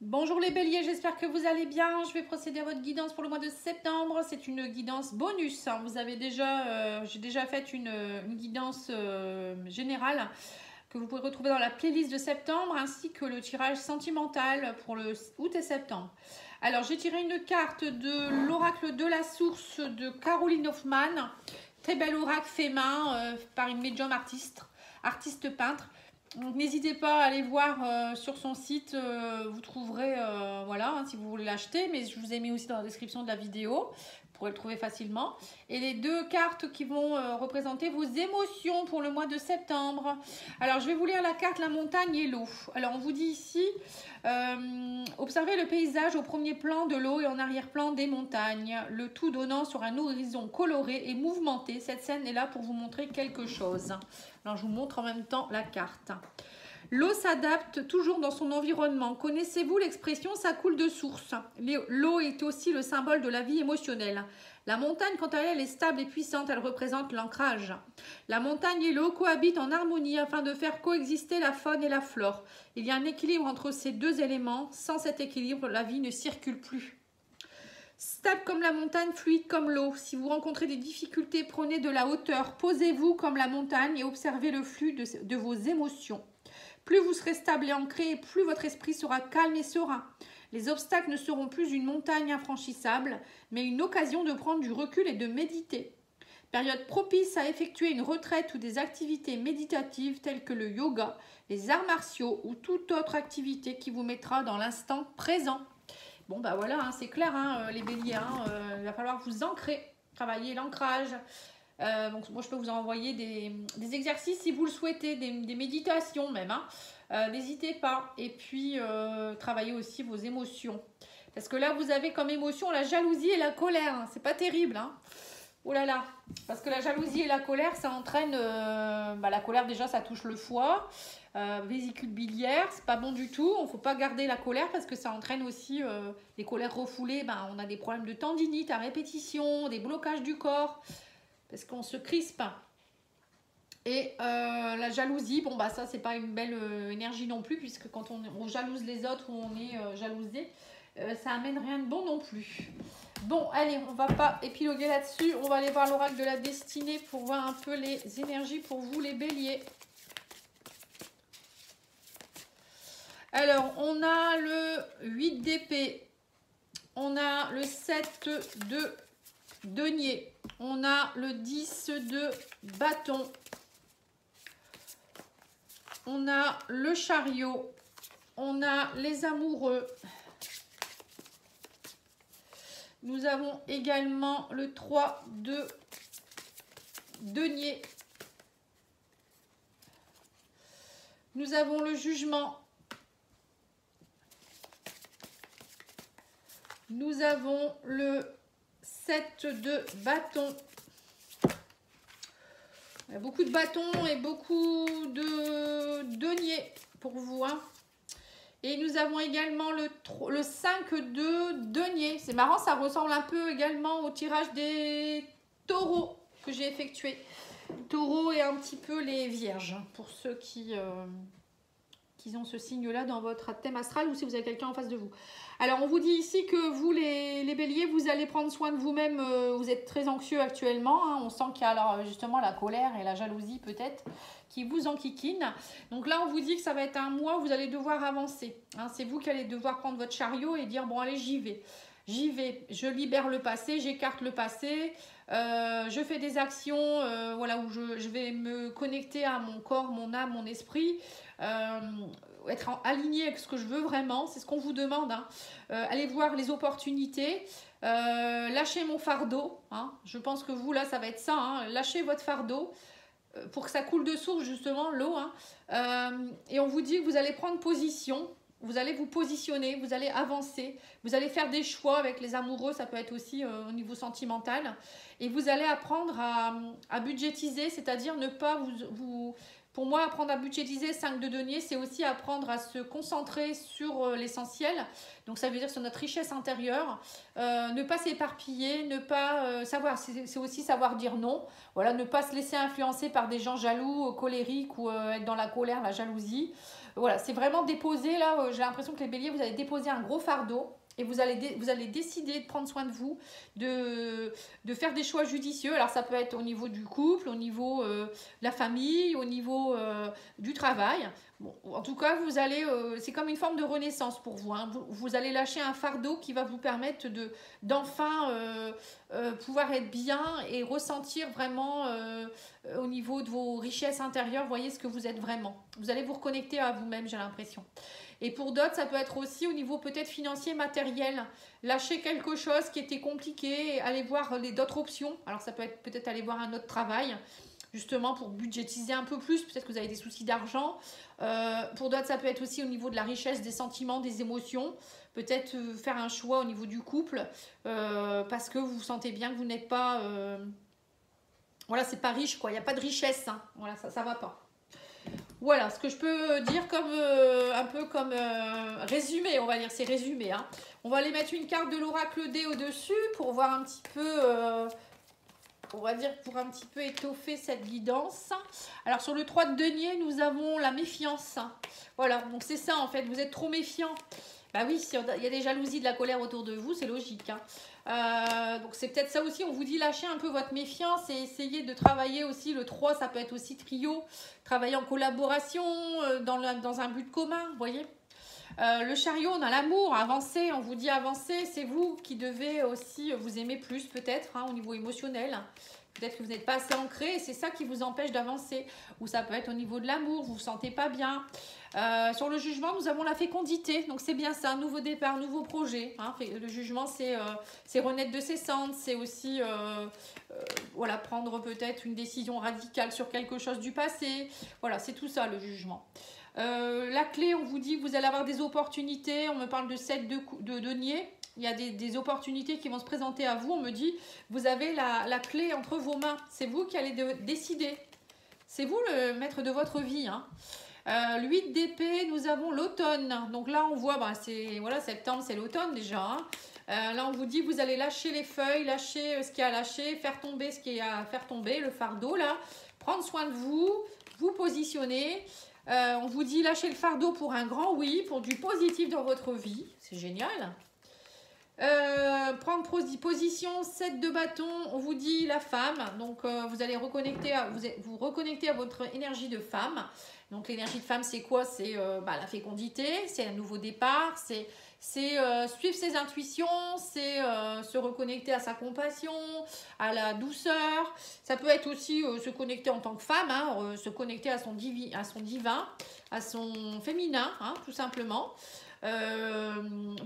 Bonjour les béliers, j'espère que vous allez bien. Je vais procéder à votre guidance pour le mois de septembre. C'est une guidance bonus. Vous avez déjà, j'ai déjà fait une guidance générale que vous pouvez retrouver dans la playlist de septembre, ainsi que le tirage sentimental pour le août et septembre. Alors j'ai tiré une carte de l'oracle de la source de Caroline Hoffman. Très bel oracle fait main par une médium artiste peintre. N'hésitez pas à aller voir sur son site, vous trouverez, voilà, hein, si vous voulez l'acheter, mais je vous ai mis aussi dans la description de la vidéo, vous pourrez le trouver facilement. Et les deux cartes qui vont représenter vos émotions pour le mois de septembre. Alors, je vais vous lire la carte La montagne et l'eau. Alors, on vous dit ici, observez le paysage au premier plan de l'eau et en arrière-plan des montagnes, le tout donnant sur un horizon coloré et mouvementé. Cette scène est là pour vous montrer quelque chose. Alors, je vous montre en même temps la carte. L'eau s'adapte toujours dans son environnement. Connaissez-vous l'expression « ça coule de source ». L'eau est aussi le symbole de la vie émotionnelle. La montagne, quant à elle, est stable et puissante. Elle représente l'ancrage. La montagne et l'eau cohabitent en harmonie afin de faire coexister la faune et la flore. Il y a un équilibre entre ces deux éléments. Sans cet équilibre, la vie ne circule plus. Stable comme la montagne, fluide comme l'eau. Si vous rencontrez des difficultés, prenez de la hauteur. Posez-vous comme la montagne et observez le flux de vos émotions. Plus vous serez stable et ancré, plus votre esprit sera calme et serein. Les obstacles ne seront plus une montagne infranchissable, mais une occasion de prendre du recul et de méditer. Période propice à effectuer une retraite ou des activités méditatives telles que le yoga, les arts martiaux ou toute autre activité qui vous mettra dans l'instant présent. Bon, bah voilà, hein, c'est clair, hein, les béliers, il va falloir vous ancrer, travailler l'ancrage. Donc moi je peux vous envoyer des exercices si vous le souhaitez, des méditations même, hein. N'hésitez pas. Et puis travaillez aussi vos émotions, parce que là vous avez comme émotion la jalousie et la colère, hein. C'est pas terrible, hein. Oh là là, parce que la jalousie et la colère, ça entraîne la colère, déjà ça touche le foie, vésicule biliaire, c'est pas bon du tout. Il ne faut pas garder la colère parce que ça entraîne aussi les colères refoulées. On a des problèmes de tendinite à répétition, des blocages du corps parce qu'on se crispe. Et la jalousie, bon bah ça c'est pas une belle énergie non plus, puisque quand on jalouse les autres ou on est jalousé, ça amène rien de bon non plus. Bon, allez, on va pas épiloguer là-dessus. On va aller voir l'oracle de la destinée pour voir un peu les énergies pour vous, les béliers. Alors, on a le 8 d'épée. On a le 7 de denier. On a le 10 de bâton. On a le chariot. On a les amoureux. Nous avons également le 3 de denier. Nous avons le jugement. Nous avons le 7 de bâton. Il y a beaucoup de bâtons et beaucoup de deniers pour vous, hein. Et nous avons également le 5 de denier. C'est marrant, ça ressemble un peu également au tirage des taureaux que j'ai effectué. Taureaux et un petit peu les vierges, pour ceux qui ont ce signe-là dans votre thème astral ou si vous avez quelqu'un en face de vous. Alors, on vous dit ici que vous, les béliers, vous allez prendre soin de vous-même. Vous êtes très anxieux actuellement, hein. On sent qu'il y a alors justement la colère et la jalousie peut-être qui vous enquiquinent. Donc là, on vous dit que ça va être un mois où vous allez devoir avancer, hein. C'est vous qui allez devoir prendre votre chariot et dire, bon, allez, j'y vais. J'y vais, je libère le passé, j'écarte le passé, je fais des actions voilà, où je vais me connecter à mon corps, mon âme, mon esprit, être aligné avec ce que je veux vraiment, c'est ce qu'on vous demande, hein. Allez voir les opportunités, lâchez mon fardeau, hein. Je pense que vous, là, ça va être ça, hein. Lâchez votre fardeau pour que ça coule de source, justement, l'eau, hein. Et on vous dit que vous allez prendre position. Vous allez vous positionner, vous allez avancer, vous allez faire des choix avec les amoureux, ça peut être aussi au niveau sentimental. Et vous allez apprendre à budgétiser, c'est-à-dire ne pas Pour moi, apprendre à budgétiser 5 de denier, c'est aussi apprendre à se concentrer sur l'essentiel. Donc, ça veut dire sur notre richesse intérieure. Ne pas s'éparpiller, ne pas savoir, c'est aussi savoir dire non. Voilà, ne pas se laisser influencer par des gens jaloux, colériques ou être dans la colère, la jalousie. Voilà, c'est vraiment déposer, là, j'ai l'impression que les béliers, vous allez déposer un gros fardeau. Et vous allez décider de prendre soin de vous, de faire des choix judicieux. Alors ça peut être au niveau du couple, au niveau de la famille, au niveau du travail. Bon, en tout cas, vous allez, c'est comme une forme de renaissance pour vous, hein. Vous allez lâcher un fardeau qui va vous permettre d'enfin pouvoir être bien et ressentir vraiment au niveau de vos richesses intérieures, voyez ce que vous êtes vraiment. Vous allez vous reconnecter à vous-même, j'ai l'impression. Et pour d'autres, ça peut être aussi au niveau peut-être financier, matériel. Lâcher quelque chose qui était compliqué, aller voir d'autres options. Alors ça peut être peut-être aller voir un autre travail, justement pour budgétiser un peu plus. Peut-être que vous avez des soucis d'argent. Pour d'autres, ça peut être aussi au niveau de la richesse, des sentiments, des émotions. Peut-être faire un choix au niveau du couple parce que vous sentez bien que vous n'êtes pas... voilà, c'est pas riche, quoi. Il n'y a pas de richesse, hein. Voilà, ça va pas. Voilà, ce que je peux dire comme un peu comme résumé, on va dire, c'est résumé, hein. On va aller mettre une carte de l'oracle D au-dessus pour voir un petit peu, on va dire, pour un petit peu étoffer cette guidance. Alors, sur le 3 de denier, nous avons la méfiance. Voilà, donc c'est ça, en fait, vous êtes trop méfiant. Bah oui, s'il y a des jalousies, de la colère autour de vous, c'est logique, hein. Donc c'est peut-être ça aussi, on vous dit lâcher un peu votre méfiance et essayer de travailler aussi, le 3 ça peut être aussi trio, travailler en collaboration dans un but commun, vous voyez. Le chariot, on a l'amour, avancer, on vous dit avancer, c'est vous qui devez aussi vous aimer plus peut-être, hein, au niveau émotionnel. Peut-être que vous n'êtes pas assez ancré et c'est ça qui vous empêche d'avancer. Ou ça peut être au niveau de l'amour, vous ne vous sentez pas bien. Sur le jugement, nous avons la fécondité. Donc c'est bien ça, nouveau départ, nouveau projet, hein. Le jugement, c'est renaître de ses cendres. C'est aussi voilà, prendre peut-être une décision radicale sur quelque chose du passé. Voilà, c'est tout ça le jugement. La clé, on vous dit que vous allez avoir des opportunités. On me parle de 7 de denier. Il y a des opportunités qui vont se présenter à vous. On me dit, vous avez la clé entre vos mains. C'est vous qui allez décider. C'est vous le maître de votre vie, hein. Le 8 d'épée, nous avons l'automne. Donc là, on voit, bah, voilà, septembre, c'est l'automne déjà, hein. Là, on vous dit, vous allez lâcher les feuilles, lâcher ce qu'il y a à lâcher, faire tomber ce qu'il y a à faire tomber, le fardeau, là. Prendre soin de vous, vous positionner. On vous dit, lâcher le fardeau pour un grand oui, pour du positif dans votre vie. C'est génial. Prendre position, 7 de bâton, on vous dit la femme, donc vous allez vous reconnecter à votre énergie de femme. Donc l'énergie de femme c'est quoi? C'est la fécondité, c'est un nouveau départ, c'est suivre ses intuitions, c'est se reconnecter à sa compassion, à la douceur. Ça peut être aussi se connecter en tant que femme, hein, se connecter à son divin, à son féminin, hein, tout simplement.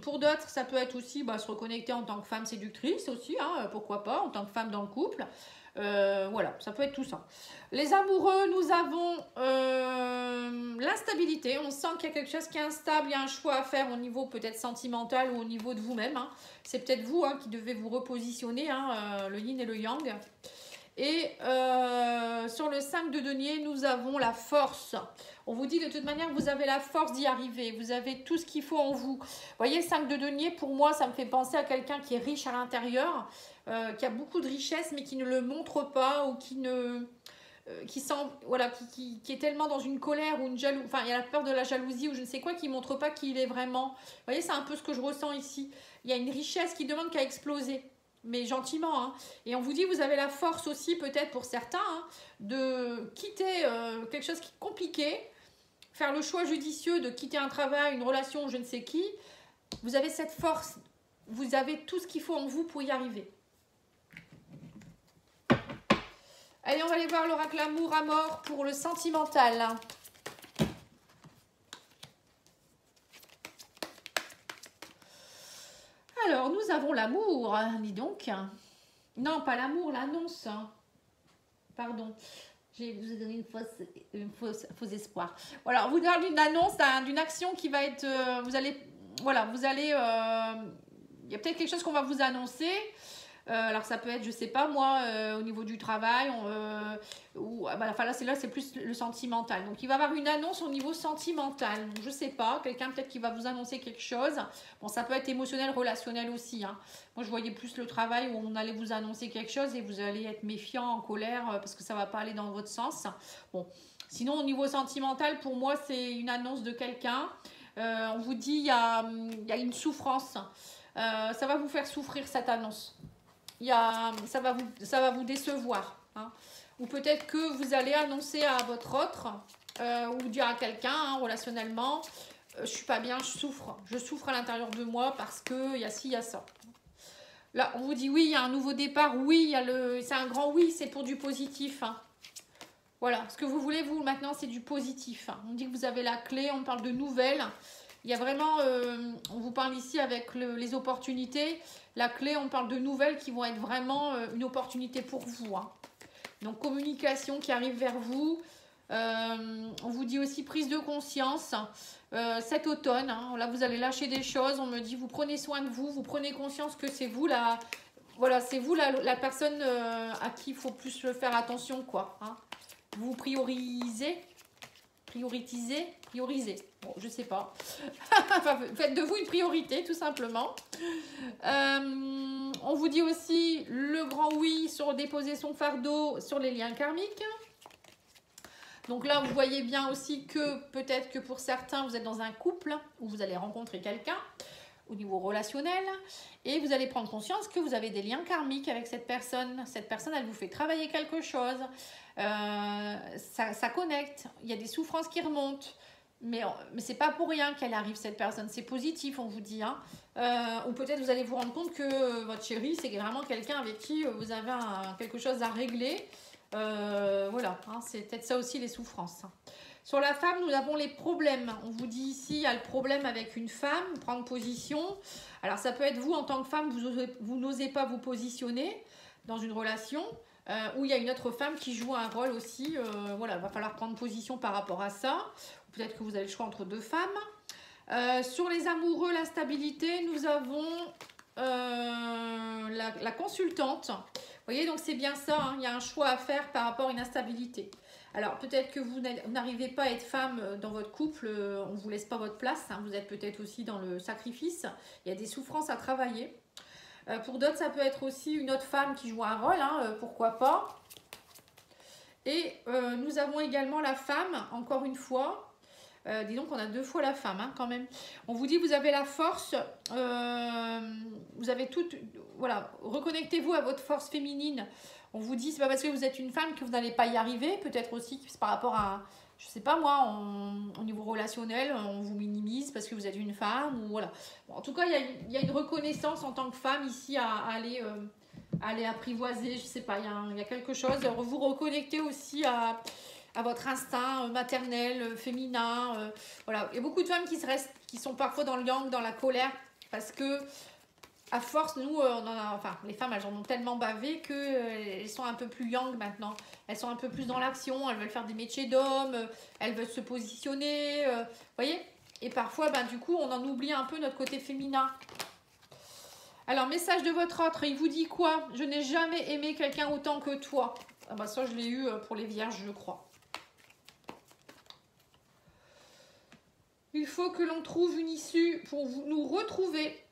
Pour d'autres, ça peut être aussi se reconnecter en tant que femme séductrice aussi, hein, pourquoi pas, en tant que femme dans le couple. Voilà, ça peut être tout ça. Les amoureux, nous avons l'instabilité. On sent qu'il y a quelque chose qui est instable, il y a un choix à faire au niveau peut-être sentimental ou au niveau de vous-même, hein. C'est peut-être vous, hein, qui devez vous repositionner, hein, le yin et le yang. Et sur le 5 de denier, nous avons la force. On vous dit de toute manière que vous avez la force d'y arriver. Vous avez tout ce qu'il faut en vous. Vous voyez, le 5 de denier, pour moi, ça me fait penser à quelqu'un qui est riche à l'intérieur, qui a beaucoup de richesse, mais qui ne le montre pas ou qui est tellement dans une colère ou une jalousie. Enfin, il y a la peur de la jalousie ou je ne sais quoi, qui ne montre pas qui il est vraiment. Vous voyez, c'est un peu ce que je ressens ici. Il y a une richesse qui demande qu'à exploser. Mais gentiment, hein. Et on vous dit, vous avez la force aussi, peut-être pour certains, hein, de quitter quelque chose qui est compliqué, faire le choix judicieux de quitter un travail, une relation, je ne sais qui. Vous avez cette force, vous avez tout ce qu'il faut en vous pour y arriver. Allez, on va aller voir l'oracle amour à mort pour le sentimental. Alors, nous avons l'amour, dis donc. Non, pas l'amour, l'annonce. Pardon, je vous ai donné une faux espoir. Voilà, on vous parle d'une annonce, d'une action qui va être... il y a peut-être quelque chose qu'on va vous annoncer. Alors ça peut être, je sais pas moi, au niveau du travail, enfin là c'est plus le sentimental. Donc il va y avoir une annonce au niveau sentimental. Donc, je sais pas, quelqu'un peut-être qui va vous annoncer quelque chose. Bon, ça peut être émotionnel, relationnel aussi. Hein. Moi je voyais plus le travail où on allait vous annoncer quelque chose et vous allez être méfiant, en colère parce que ça va pas aller dans votre sens. Bon, sinon au niveau sentimental, pour moi c'est une annonce de quelqu'un. On vous dit il y a une souffrance. Ça va vous faire souffrir cette annonce. Ça va vous décevoir. Hein. Ou peut-être que vous allez annoncer à votre autre ou dire à quelqu'un relationnellement, je suis pas bien, je souffre à l'intérieur de moi parce que il y a ci, il y a ça. Là, on vous dit oui, il y a un nouveau départ, oui, c'est un grand oui, c'est pour du positif. Hein. Voilà, ce que vous voulez, vous, maintenant, c'est du positif. Hein. On dit que vous avez la clé, on parle de nouvelles. Il y a vraiment, on vous parle ici avec les opportunités. La clé, on parle de nouvelles qui vont être vraiment une opportunité pour vous. Hein. Donc, communication qui arrive vers vous. On vous dit aussi prise de conscience. Cet automne, hein, là, vous allez lâcher des choses. On me dit, vous prenez soin de vous. Vous prenez conscience que c'est vous voilà, c'est vous la personne à qui il faut plus faire attention, quoi. Hein. Vous priorisez. Bon, je sais pas. Enfin, faites de vous une priorité, tout simplement. On vous dit aussi le grand oui sur déposer son fardeau sur les liens karmiques. Donc là, vous voyez bien aussi que peut-être que pour certains, vous êtes dans un couple où vous allez rencontrer quelqu'un au niveau relationnel et vous allez prendre conscience que vous avez des liens karmiques avec cette personne. Cette personne, elle vous fait travailler quelque chose. Ça connecte. Il y a des souffrances qui remontent. Mais c'est pas pour rien qu'elle arrive, cette personne. C'est positif, on vous dit. Hein. Ou peut-être vous allez vous rendre compte que votre chéri, c'est vraiment quelqu'un avec qui vous avez quelque chose à régler. Voilà, hein, c'est peut-être ça aussi les souffrances. Sur la femme, nous avons les problèmes. On vous dit ici, il y a le problème avec une femme, prendre position. Alors ça peut être vous en tant que femme, vous n'osez pas vous positionner dans une relation. Où il y a une autre femme qui joue un rôle aussi. Voilà, il va falloir prendre position par rapport à ça. Peut-être que vous avez le choix entre deux femmes. Sur les amoureux, la stabilité, nous avons la consultante. Vous voyez, donc c'est bien ça, hein, il y a un choix à faire par rapport à une instabilité. Alors peut-être que vous n'arrivez pas à être femme dans votre couple, on ne vous laisse pas votre place, hein, vous êtes peut-être aussi dans le sacrifice, il y a des souffrances à travailler. Pour d'autres, ça peut être aussi une autre femme qui joue un rôle, hein, pourquoi pas. Et nous avons également la femme, encore une fois. Dis donc, on a deux fois la femme, hein, quand même. On vous dit, vous avez la force, vous avez toute... Voilà, reconnectez-vous à votre force féminine. On vous dit, c'est pas parce que vous êtes une femme que vous n'allez pas y arriver. Peut-être aussi que c'est par rapport à... Je sais pas moi, au niveau relationnel, on vous minimise parce que vous êtes une femme. Ou voilà. Bon, en tout cas, il y a une reconnaissance en tant que femme ici à aller apprivoiser. Je sais pas, il y a quelque chose. Vous reconnectez aussi à votre instinct maternel, féminin. Voilà. Il y a beaucoup de femmes qui sont parfois dans le yang, dans la colère, parce que à force, nous, les femmes, elles en ont tellement bavé qu'elles sont un peu plus yang maintenant. Elles sont un peu plus dans l'action, elles veulent faire des métiers d'hommes, elles veulent se positionner, vous voyez. Et parfois, du coup, on en oublie un peu notre côté féminin. Alors, message de votre autre, il vous dit quoi? Je n'ai jamais aimé quelqu'un autant que toi. Ah ça, je l'ai eu pour les vierges, je crois. Il faut que l'on trouve une issue pour nous retrouver.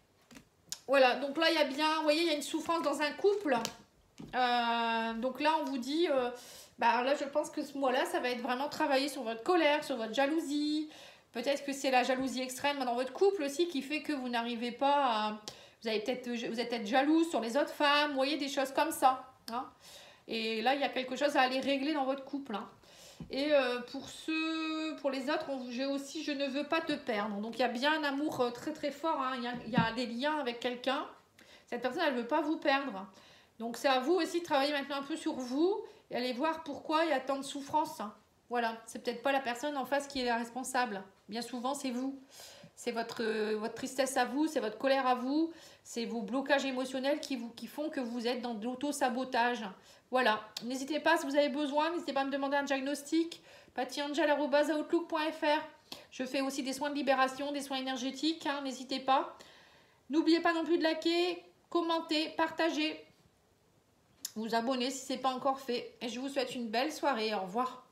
Voilà, donc là, il y a bien, vous voyez, il y a une souffrance dans un couple. Donc là, on vous dit, là, je pense que ce mois-là, ça va être vraiment travailler sur votre colère, sur votre jalousie. Peut-être que c'est la jalousie extrême dans votre couple aussi qui fait que vous n'arrivez pas à... Vous êtes peut-être jalouse sur les autres femmes, vous voyez, des choses comme ça. Hein. Et là, il y a quelque chose à aller régler dans votre couple. Hein. Et pour les autres, j'ai aussi je ne veux pas te perdre. Donc il y a bien un amour très très fort. Hein. Il y a des liens avec quelqu'un. Cette personne, elle ne veut pas vous perdre. Donc c'est à vous aussi de travailler maintenant un peu sur vous et aller voir pourquoi il y a tant de souffrance. Hein. Voilà, c'est peut-être pas la personne en face qui est la responsable. Bien souvent, c'est vous. C'est votre tristesse à vous, c'est votre colère à vous, c'est vos blocages émotionnels qui font que vous êtes dans de l'auto-sabotage. Voilà, n'hésitez pas si vous avez besoin, n'hésitez pas à me demander un diagnostic, pattyangel@outlook.fr. Je fais aussi des soins de libération, des soins énergétiques, hein, n'hésitez pas. N'oubliez pas non plus de liker, commenter, partager. vous abonner si ce n'est pas encore fait. Et je vous souhaite une belle soirée. Au revoir.